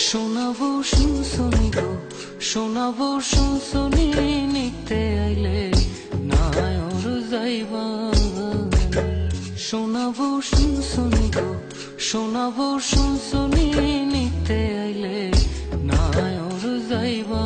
শোনাবো শুনছনি গো, শোনাবো শুনছনি নিতে আইলে নায়র যাইবা। শোনাবো শুনছনি গো, শোনাবো শুনছনি নিতে আইলে নায়র যাইবা।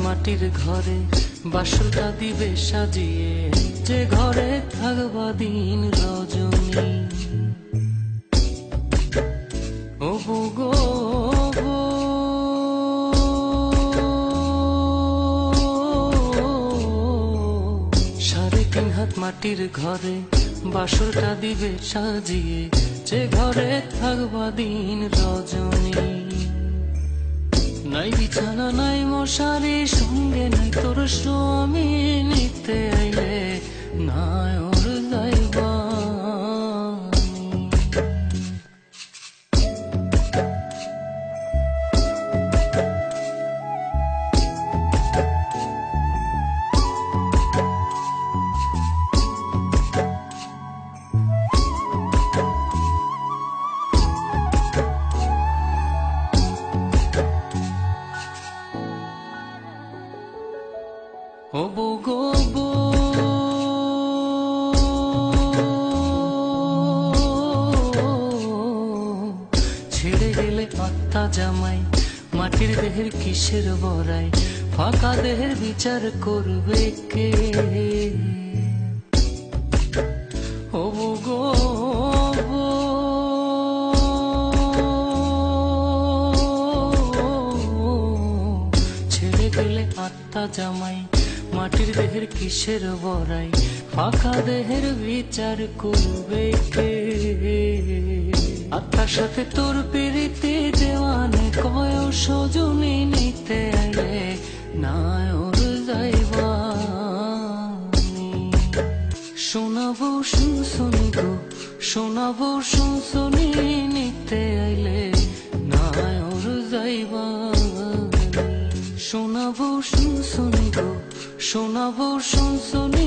মাটির ঘরে বাসরটা দিবে সাজিয়ে, যে ঘরে থাকবা দিন রজনী। ও গো সাড়ে তিন হাত মাটির ঘরে বাসরটা দিবে সাজিয়ে, যে ঘরে থাকবা দিন রজনী। নাই বিছানা নাই মশারি, সঙ্গে নাই তোর স্বামী, নিতে আইলে নায়র যাইবা। ও গো ছেড়ে গেলে আত্মা জামাই, মাটির দেহের কিসের বড়াই, ফাঁকা দেহের বিচার করবে কে? ও গো ছেড়ে গেলে আত্মা জামাই, মাটির দেহের কিসের বড়াই, ফাঁকা দেহের বিচার করবে কে? আত্মার সাথে তোর পিরিতি দেওয়ানে কয় সজনী, নিতে আইলে নায়র যাইবা। শোনাবো শুনছনি গো, শোনাবো শুনছনি নিতে আইলে নায়র যাইবা। শোনাবো শুনছনি গো, শোনাবো শুনছনি